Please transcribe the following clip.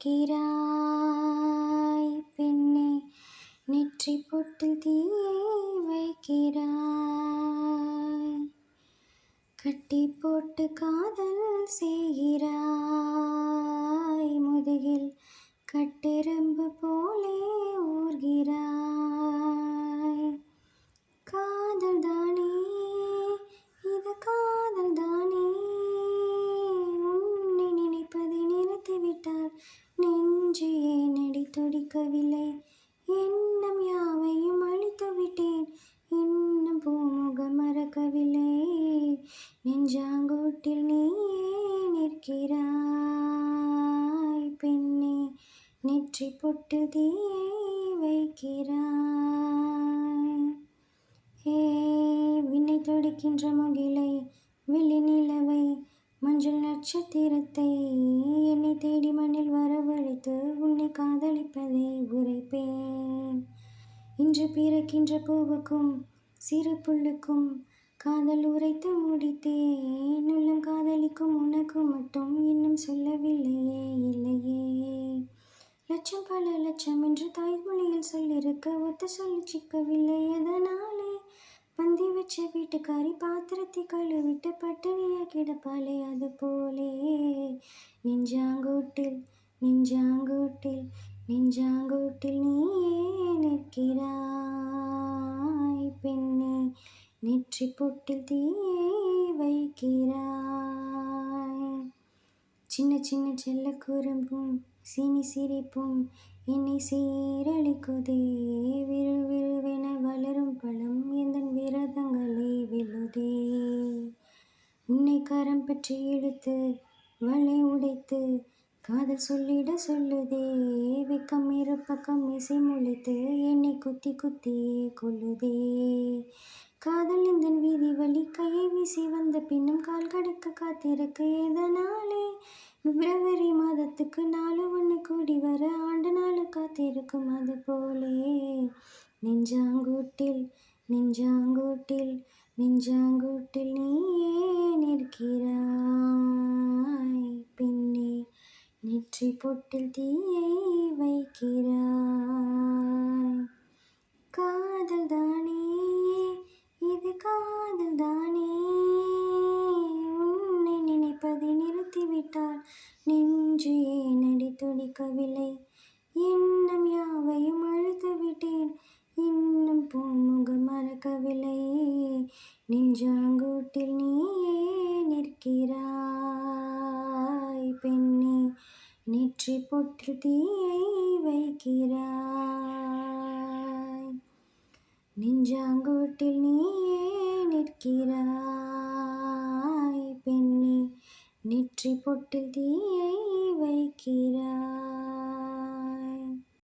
நிற்கிறாய் பெண்ணே, நெற்றி பொட்டில் தீயை வைக்கிறாய். கட்டி போட்டு காதல் செய்கிறாய், முதுகில் கட்டெரும்பு போலே ஊர்கிறாய். காதல் தானே இது, காதல் தானே, உன்னை நினைப்பதை நிறுத்திவிட்டால் நெஞ்சு ஏனடி துடிக்கவில்லை. எண்ணம் யாவையும் அழித்து விட்டேன், இன்னும் பூமுகம் மறக்கவில்லை. நெஞ்சாங்கூட்டில் நீயே நிற்கிறாய் பெண்ணே, நெற்றி பொட்டில் தீயை வைக்கிறாய். விண்ணை தொடுக்கின்ற முகிலை, வெள்ளி நிலவை, மஞ்சள் நட்சத்திரத்தை என்னை தேடி மண்ணில் வரவழைத்து உன்னை காதலிப்பதை உரைப்பேன். இன்று பிறக்கின்ற பூவுக்கும் சிறு புல்லுக்கும் காதல் உரைத்து முடித்தேன். உள்ளம் காதலிக்கும் உனக்கு மட்டும் இன்னும் சொல்லவில்லையே, இல்லையே. லட்சம் பல லட்சம் என்று தாய்மொழியில் சொல்லிருக்க ஒத்த சொல்லி சிக்கவில்லை. எதனாலே பந்தி வச்ச வீட்டுக்காரி பாத்திரத்தை கழுவிட்டு பட்டினியா கிடப்பாளே, அது போலே. நெஞ்சாங்கூட்டில் நெஞ்சாங்கூட்டில் நெஞ்சாங்கூட்டில் நீயே நிற்கிறாய் பெண்ணே, நெற்றி பொட்டில் தீயை வைக்கிறாய். சின்ன சின்ன செல்ல குறும்பும் சீனி சிரிப்பும் என்னை சீரழிக்குதே. விறுவிறுவென வளரும் பழம் எந்தன் விரதங்களை வெல்லுதே. உன்னை கரம் பற்றி இழுத்து வலை உடைத்து காதல் சொல்லிட சொல்லுதே. வெக்கம் இரு பக்கம் இசை முளைத்து என்னை குத்தி குத்தியே கொல்லுதே. காதல் எந்தன் வீதி வழி கையை வீசி வந்த பின்னும் கால் கடக்க காத்திருக்கு. எதனாலே பிப்ரவரி மாதத்துக்கு 4/1 கூடி வர ஆண்டு நாள் காத்திருக்கும், அது போலே. நெஞ்சாங்கூட்டில் நெஞ்சாங்கூட்டில் நெஞ்சாங்கூட்டில் நீயே நிற்கிறாய் பெண்ணே, நெற்றி பொட்டில் தீயை வைக்கிறாய். காதல் தானே இது, காதல் தானே, உன்னை நினைப்பதை நிறுத்திவிட்டால் நெஞ்சு ஏனடி துடிக்கவில்லை. எண்ணம் யாவையும் அழித்து விட்டேன், இன்னும் பூமுகம் மறக்கவில்லை. நெஞ்சாங்கூட்டில் நீயே நிற்கிறாய் பெண்ணே, நெற்றி பொட்டில் தீயை வைக்கிறாய். நெஞ்சாங்கூட்டில் நீயே நிற்கிறாய் பெண்ணே, நெற்றி பொட்டில் தீயை வைக்கிறாய்.